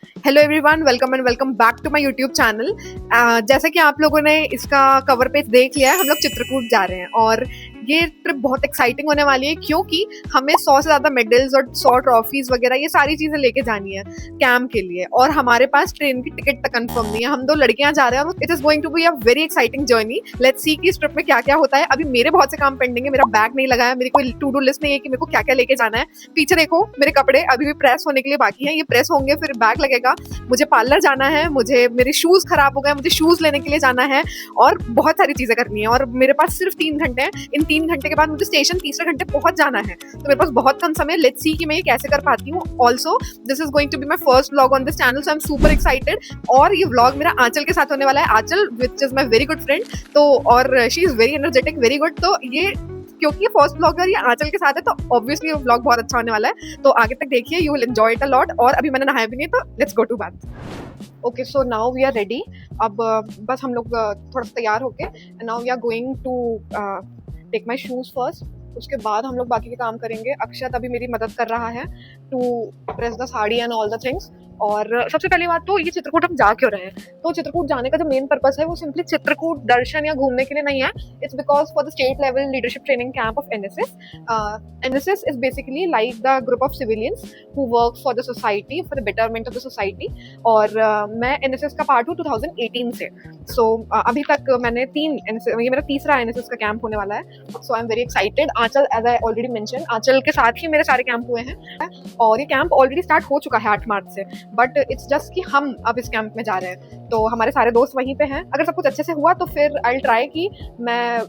Hello everyone, welcome and welcome back to my YouTube channel. जैसा कि आप लोगों ने इसका कवर पेज देख लिया है, हम लोग चित्रकूट जा रहे हैं और ये ट्रिप बहुत एक्साइटिंग होने वाली है क्योंकि हमें 100 से ज़्यादा मेडल्स और 100 ट्रॉफीज वगैरह ये सारी चीज़ें लेके जानी है कैंप के लिए। और हमारे पास ट्रेन की टिकट तक कंफर्म नहीं है। हम 2 लड़कियां जा रहे हैं। It is going to be a very exciting journey. Let's see कि इस ट्रिप में क्या क्या होता है। अभी मेरे बहुत से काम पेंडिंग है, मेरा बैग नहीं लगा है, मेरी कोई टू डू लिस्ट नहीं है कि मेरे को क्या क्या लेके जाना है। पीछे देखो, मेरे कपड़े अभी भी प्रेस होने के लिए बाकी हैं, ये प्रेस होंगे फिर बैग लगेगा। मुझे पार्लर जाना है, मुझे मेरे शूज़ खराब हो गए, मुझे शूज़ लेने के लिए जाना है और बहुत सारी चीज़ें करनी है। और मेरे पास सिर्फ 3 घंटे हैं। इन 3 घंटे के बाद मुझे स्टेशन तीसरे घंटे पहुंच जाना है, तो मेरे पास बहुत कम समय। लेट्स सी कि मैं ये कैसे कर पाती हूँ। Also this is going to be my first vlog on this channel, so I am super excited. और ये व्लॉग मेरा आंचल के साथ होने वाला है। Aanchal which is my very good friend, तो और she is very energetic, very good. तो ये क्योंकि ये फर्स्ट व्लॉगर ये आंचल के साथ है तो ऑब्वियसली ये व्लॉग बहुत अच्छा होने वाला है। तो आगे तक देखिए, you will enjoy it a lot. और अभी मैंने नहाया भी नहीं, तो let's go to bath. Okay, so now we are ready. अब बस हम लोग थोड़ा सा तैयार होके now we are going to take my shoes first. उसके बाद हम लोग बाकी के काम करेंगे। अक्षत अभी मेरी मदद कर रहा है to press the sari and all the things. और सबसे पहली बात तो ये चित्रकूट हम जा क्यों रहे हैं। तो चित्रकूट जाने का जो मेन पर्पस है वो सिंपली चित्रकूट दर्शन या घूमने के लिए नहीं है। It's because for the state level leadership training camp of NSS. NSS is basically like the group of civilians who work for the society, for the betterment of the society. और मैं NSS का part हूँ 2018 से। सो अभी तक मैंने ये मेरा तीसरा एनएसएस का कैंप होने वाला है। So I am very excited. Aanchal, as I already mention, Aanchal के साथ ही मेरे सारे कैंप हुए हैं और ये कैंप ऑलरेडी स्टार्ट हो चुका है 8 मार्च से। बट इट्स जस्ट कि हम अब इस कैंप में जा रहे हैं, तो हमारे सारे दोस्त वहीं पे हैं। अगर सब कुछ अच्छे से हुआ तो फिर आई विल ट्राई कि मैं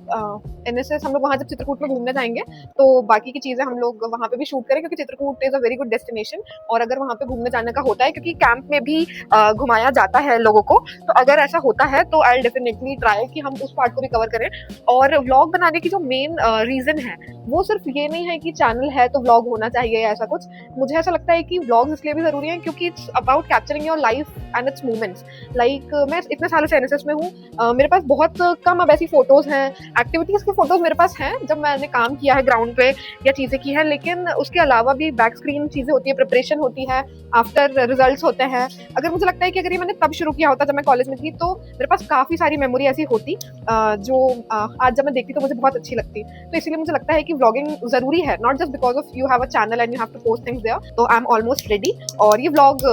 एनएसएस हम लोग वहाँ जब चित्रकूट में घूमने जाएंगे तो बाकी की चीज़ें हम लोग वहाँ पे भी शूट करें, क्योंकि Chitrakoot is a very good destination. और अगर वहाँ पे घूमने जाने का होता है, क्योंकि कैंप में भी घुमाया जाता है लोगों को, तो अगर ऐसा होता है तो आई विल डेफिनेटली ट्राई कि हम उस पार्ट को भी कवर करें। और व्लॉग बनाने की जो मेन रीज़न है वो सिर्फ ये नहीं है कि चैनल है तो व्लॉग होना चाहिए या ऐसा कुछ। मुझे ऐसा लगता है कि व्लॉग्स इसलिए भी ज़रूरी है क्योंकि it's about capturing your life and it's moments. Like मैं इतने सालों से एनएसएस में हूँ, मेरे पास बहुत कम अब ऐसी फोटोज़ हैं। एक्टिविटीज़ के फोटोज़ मेरे पास हैं जब मैंने काम किया है ग्राउंड पे या चीज़ें की हैं, लेकिन उसके अलावा भी बैक स्क्रीन चीज़ें होती है, प्रिपरेशन होती है, आफ्टर रिजल्ट्स होते हैं। अगर मुझे लगता है कि अगर ये मैंने तब शुरू किया होता जब मैं कॉलेज में थी, तो मेरे पास काफ़ी सारी मेमोरी ऐसी होती जो आज जब मैं देखती तो मुझे बहुत अच्छी लगती। तो इसीलिए मुझे लगता है कि व्लॉगिंग ज़रूरी है, not just because of you have a channel and you have to post things there. तो आई एम ऑलमोस्ट रेडी। और ये व्लॉग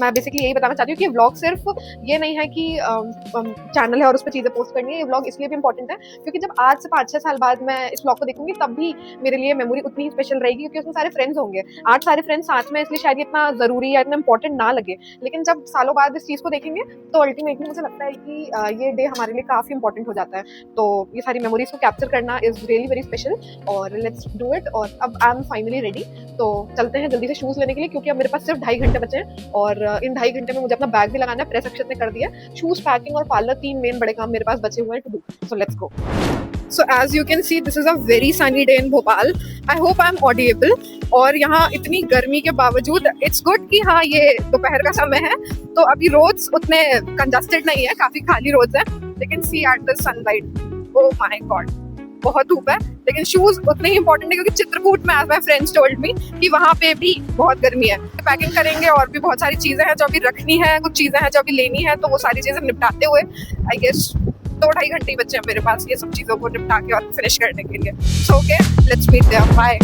मैं बेसिकली यही बताना चाहती हूँ कि व्लॉग सिर्फ ये नहीं है कि चैनल है और उस पर चीज़ें पोस्ट करनी है। ये व्लॉग इसलिए भी इंपॉर्टेंट है क्योंकि जब आज से 5-6 साल बाद मैं इस व्लॉग को देखूंगी तब भी मेरे लिए मेमोरी उतनी ही स्पेशल रहेगी, क्योंकि उसमें सारे फ्रेंड्स होंगे, 8 सारे फ्रेंड्स साथ में, इसलिए शायद ये इतना ज़रूरी या इतना इंपॉर्टेंट ना लगे। लेकिन जब सालों बाद इस चीज़ को देखेंगे तो अल्टीमेटली मुझे लगता है कि ये डे हमारे लिए काफ़ी इंपॉर्टेंट हो जाता है। तो ये सारी मेमोरीज को कैप्चर करना इज़ रियली वेरी स्पेशल और लेट्स डू इट। और अब आई एम फाइनली रेडी, तो चलते हैं जल्दी से शूज़ लेने के लिए, क्योंकि अब मेरे पास सिर्फ 2.5 घंटे बचे हैं और इन 2.5 घंटे में मुझे अपना बैग भी लगाना है। प्रेस अक्षत ने कर दिया। शूज़, पैकिंग और पार्लर, 3 मेन बड़े काम मेरे पास बचे हुए हैं to do. So let's go. So as you can see, this is a very sunny day in Bhopal. I hope I'm audible. और यहाँ इतनी गर्मी के बावजूद it's good कि हाँ ये दोपहर का समय है, तो अभी रोड्स उतने congested नहीं है, काफी खाली रोड्स हैं। लेकिन see at the sunlight, oh my god, बहुत धूप है। लेकिन शूज उतने ही इंपॉर्टेंट है क्योंकि चित्रकूट में, as my friends told me, कि वहाँ पे भी बहुत गर्मी है। पैकिंग करेंगे और भी बहुत सारी चीजें हैं जो अभी रखनी है, कुछ चीजें हैं जो अभी लेनी है, तो वो सारी चीजें निपटाते हुए आई गेस 2-2.5 घंटे बचे हैं मेरे पास ये सब चीज़ों को निपटा के और फिनिश करने के लिए। So okay, let's meet there, bye.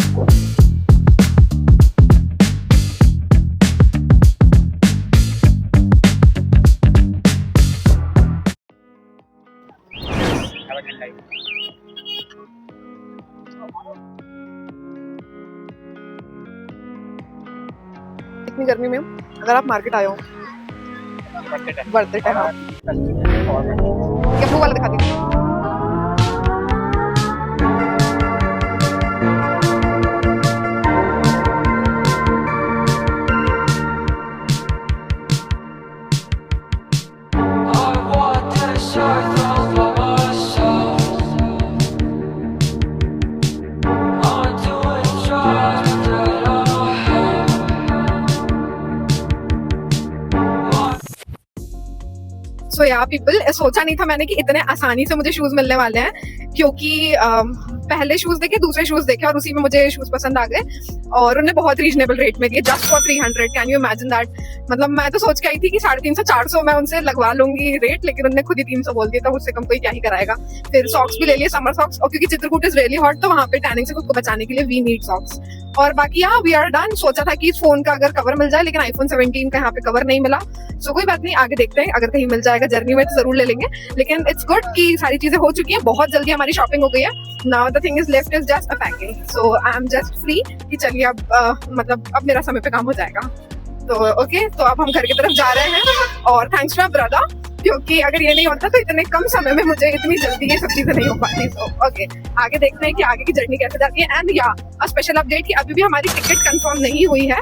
इतनी गर्मी में अगर आप मार्केट आए हो, वर्थ इट है। हाँ, ये ब्लू वाला दिखा दीजिए। सो या पीपल, सोचा नहीं था मैंने कि इतने आसानी से मुझे शूज़ मिलने वाले हैं, क्योंकि पहले शूज देखे, दूसरे शूज देखे और उसी में मुझे शूज पसंद आ गए और उन्हें बहुत रीजनेबल रेट में दिए, just for 300। Can you imagine that? मतलब मैं तो सोच के आई थी कि 350-400 मैं उनसे लगवा लूंगी रेट, लेकिन उन्होंने खुद ही 300 बोल दिया, तो उससे कम कोई क्या ही कराएगा। फिर सॉक्स भी ले लिए, समर सॉक्स, और क्योंकि चित्रकूट इज रियली हॉट तो वहाँ पे टैनिंग से खुद को बचाने के लिए वी नीड सॉक्स। और बाकी यहाँ वी आर डन। सोचा था कि इस फोन का अगर कवर मिल जाए, लेकिन iPhone 17 का यहाँ पे कवर नहीं मिला, सो कोई बात नहीं, आगे देखते हैं, अगर कहीं मिल जाएगा जर्नी में तो जरूर ले लेंगे। लेकिन इट्स गुड कि सारी चीजें हो चुकी है, बहुत जल्दी हमारी शॉपिंग हो गई है। Now the thing is left is just a packing, so I am just free कि चलिए अब मतलब अब मेरा समय पे काम हो जाएगा। तो ओके, तो अब हम घर की तरफ जा रहे हैं और थैंक्स टू माय ब्रदर, क्योंकि अगर ये नहीं होता तो इतने कम समय में मुझे इतनी जल्दी ये सब चीजें नहीं हो पाती। तो ओके, आगे देखते हैं कि आगे की जर्नी कैसे जाती है। एंड या स्पेशल अपडेट कि अभी भी हमारी टिकट कंफर्म नहीं हुई है,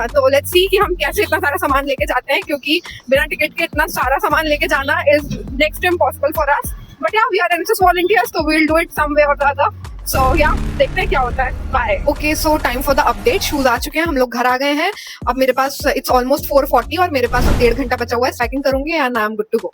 तो लेट्स सी कि हम कैसे इतना सारा सामान लेके जाते हैं, क्योंकि बिना टिकट के इतना सारा सामान लेके जाना is next to impossible for us. But yeah we are NSS volunteers, तो we will do it some way or the other. सो या देखते हैं क्या होता है। Bye. Okay, so time for the update. Shoes आ चुके हैं, हम लोग घर आ गए हैं। अब मेरे पास इट्स ऑलमोस्ट 4:40 और मेरे पास अब 1.5 घंटा बचा हुआ है, पैकिंग करूंगी and I am good to go.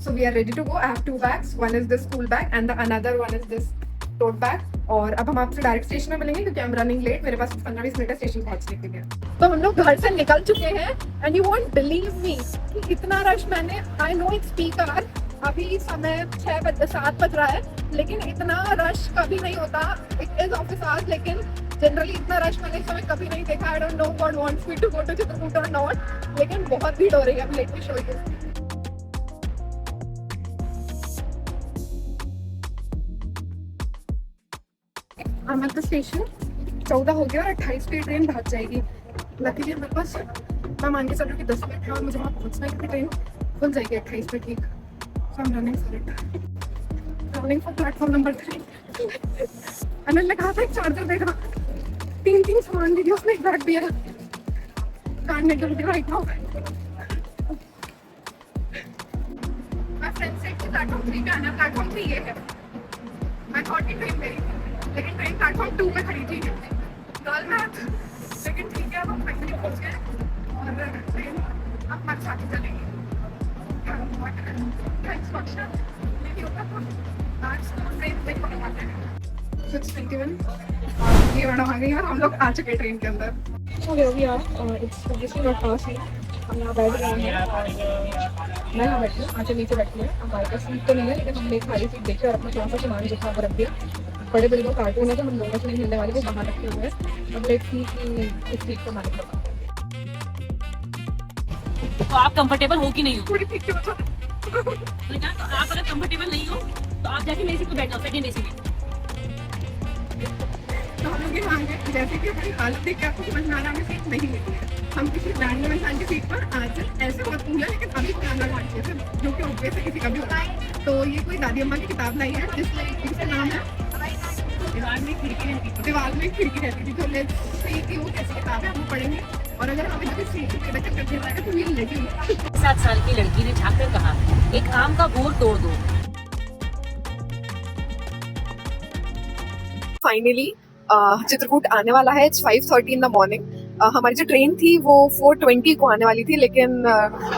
So we are ready to go. I have 2 bags. One is this school bag and the another one is this tote bag. और अब हम आपसे डायरेक्ट स्टेशन में मिलेंगे क्योंकि I am running late. मेरे पास 15-20 minute है station पहुंचने के लिए। तो हम लोग घर से निकल चुके हैं and you won't believe me कि इतना रश मैंने, I know its peak hour, अभी समय 7 बज रहा है, लेकिन इतना रश कभी नहीं होता। इट इज ऑफिस आवर्स, लेकिन जनरली इतना रश मैंने इस समय कभी नहीं देखा। I don't know God wants me to go to Chitrakoot और नॉट, लेकिन बहुत भीड़ हो रही है। Let me show you. I'm at the station। 14 हो गया और 28 पे ट्रेन भाग जाएगी। लकीली हमारे पास, मैं मान के चलूँ कि 10 मिनट है और मुझे वहाँ पहुँचना है कि ट्रेन खुल जाएगी 28 पे, ठीक। So I'm running for it, running for platform number 3। Anil ने कहा था एक चार्जर देगा, 3 सामान दीजिए, उसने एक बैग दिया। Can't make it right now। My friend said कि platform 3 पे आना, platform 3 ये है। मैं thought कि ट्रेन मेरी, लेकिन ट्रेन प्लेटफॉर्म 2 पे खड़ी थी। गर्ल मैथ, लेकिन ठीक है, हम फाइनली पहुंच गए और ट्रेन अब हमारे साथ ही चलेगी। थैंक्स फॉर नहीं होता तो आज तो ट्रेन नहीं पकड़ पाते हैं। 6:21 ये मैडम आ गई और हम लोग आ चुके ट्रेन के अंदर। So here we are, it's obviously not far seat। हम यहाँ बैठ गए हैं, मैं यहाँ बैठी हूँ, आंचल नीचे बैठी है। हमारे पास सीट तो नहीं है, लेकिन हमने एक खाली सीट देखी और अपना थोड़ा सा सामान जो था वो रख दिया। बड़े बड़े लोग कार्टून है तो हम लोगों से नहीं मिलने वाले, वो बाहर रखे हुए हैं। अब लेट्स सी कि इस सीट को मालिक लगा। तो आप कंफर्टेबल हो कि नहीं हो? थोड़ी ठीक है बच्चा। तो आप अगर कंफर्टेबल नहीं हो तो आप जाके मेरी सीट पे बैठ जाओ, सेकंड एसी में। तो हम लोग यहाँ आए, जैसे कि हमारी हालत देख के आपको समझ में आ रहा है, हमें सीट नहीं मिली है। हम किसी रैंडम इंसान की सीट पर आज ऐसे मत पूछा, लेकिन अभी कैमरा लॉन्च किया था, जो कि ऑब्वियस किसी का भी होता है। तो ये कोई दादी अम्मा की किताब लाई है जिसका नाम है दीवार में खिड़की रहती थी। दीवार में खिड़की रहती थी। तो लेट्स सी कि वो कैसी किताब है, हम पढ़ेंगे और अगर हमें कभी सीट पे बैठ कर दिया जाएगा तो वील लेगी। 7 साल की लड़की ने झाँक कर कहा, एक आम का बोर तोड़ दो। फाइनली चित्रकूट आने वाला है। It's 5:30 in the morning. हमारी जो ट्रेन थी वो 4:20 को आने वाली थी, लेकिन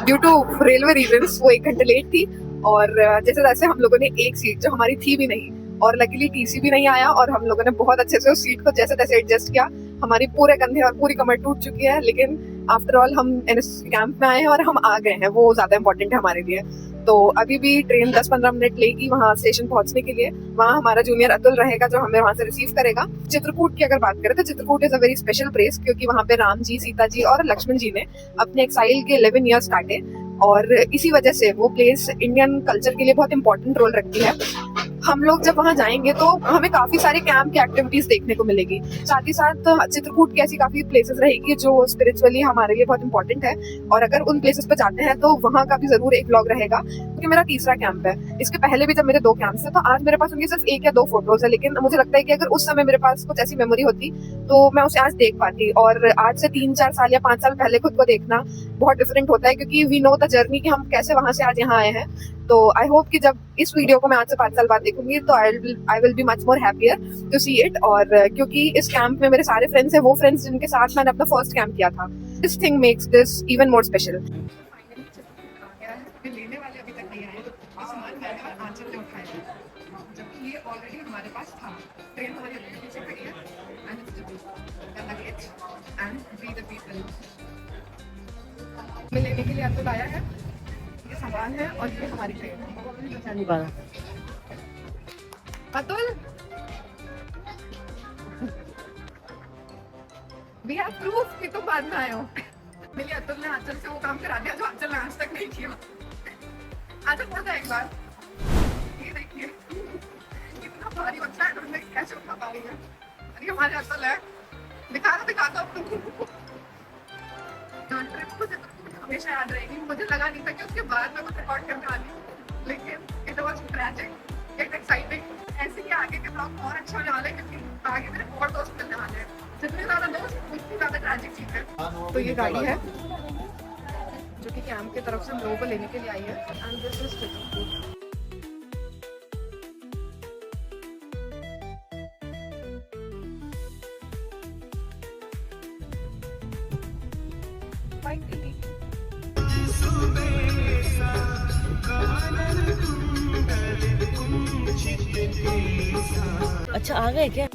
ड्यू टू रेलवे रीजंस वो 1 घंटे लेट थी। और जैसे जैसे हम लोगों ने एक सीट जो हमारी थी भी नहीं, और लकीली टीसी भी नहीं आया, और हम लोगों ने बहुत अच्छे से उस सीट को जैसे तैसे एडजस्ट किया। हमारी पूरे कंधे और पूरी कमर टूट चुकी है, लेकिन आफ्टर ऑल हम एनएसएस कैंप में आए हैं और हम आ गए हैं, वो ज्यादा इंपॉर्टेंट है हमारे लिए। तो अभी भी ट्रेन 10-15 मिनट लेगी वहाँ स्टेशन पहुंचने के लिए। वहाँ हमारा जूनियर अतुल रहेगा जो हमें वहाँ से रिसीव करेगा। चित्रकूट की अगर बात करें तो Chitrakoot is a very special place, क्योंकि वहाँ पे राम जी, सीता जी और लक्ष्मण जी ने अपने एक्साइल के 11 ईयर्स काटे, और इसी वजह से वो प्लेस इंडियन कल्चर के लिए बहुत इंपॉर्टेंट रोल रखती है। हम लोग जब वहाँ जाएंगे तो हमें काफी सारे कैंप की एक्टिविटीज देखने को मिलेगी। साथ ही साथ चित्रकूट की ऐसी काफी प्लेसेस रहेगी जो स्पिरिचुअली हमारे लिए बहुत इंपॉर्टेंट है, और अगर उन प्लेसेस पे जाते हैं तो वहाँ का भी जरूर एक व्लॉग रहेगा, क्योंकि मेरा तीसरा कैंप है। इसके पहले भी जब मेरे 2 कैंप्स थे तो आज मेरे पास उनकी सिर्फ 1 या 2 फोटोज है, लेकिन मुझे लगता है कि अगर उस समय मेरे पास कुछ ऐसी मेमोरी होती तो मैं उसे आज देख पाती। और आज से 3-4 साल या 5 साल पहले खुद को देखना बहुत डिफरेंट होता है, क्योंकि वी नो द जर्नी कि हम कैसे वहां से आज यहाँ आए हैं। तो आई होप कि जब इस वीडियो को मैं आज से 5 साल बाद देखूंगी तो I will be much more happier to see it. और क्योंकि इस कैंप में मेरे सारे फ्रेंड्स हैं, वो फ्रेंड्स जिनके साथ मैंने अपना फर्स्ट कैंप किया था। This thing makes this even more special. लेने वाले अभी तक नहीं आए, सामान मैंने और आंचल ने उठाया, जबकि ये ऑलरेडी हमारे पास था। ट्रेन हमारी अभी पीछे खड़ी है and it's the luggage and we the people. मैं लेने के लिए अतुल आया है, ये सामान है और ये हमारी ट्रेन है। अतुल, वी हैव प्रूफ कि तुम बाद में आए हो। मेरे अतुल ने आंचल से वो काम करा दिया जो आंचल ने आज तक नहीं किया। आंचल बोल जाए एक बार, ये देखिए कितना भारी बच्चा है, तुमने कैसे उठा पा रही है। अरे हमारे अतुल है, दिखा दो ट्रिप मुझे हमेशा याद रहेगी। मुझे लगा नहीं था कि उसके बाद मैं कुछ रिकॉर्ड करने वाली हूँ, लेकिन it was tragic and exciting. ऐसे ही आगे के ब्लॉग और अच्छे होने वाले हैं, क्योंकि आगे मेरे और दोस्त मिलने वाले हैं। जितने ज्यादा दोस्त उतनी ज्यादा ट्रैजिक चीज है। तो ये गाड़ी है जो कि कैंप की तरफ से हम लोगों को लेने के लिए आई है एंड दिस इज फाइनली। अच्छा आ गए क्या?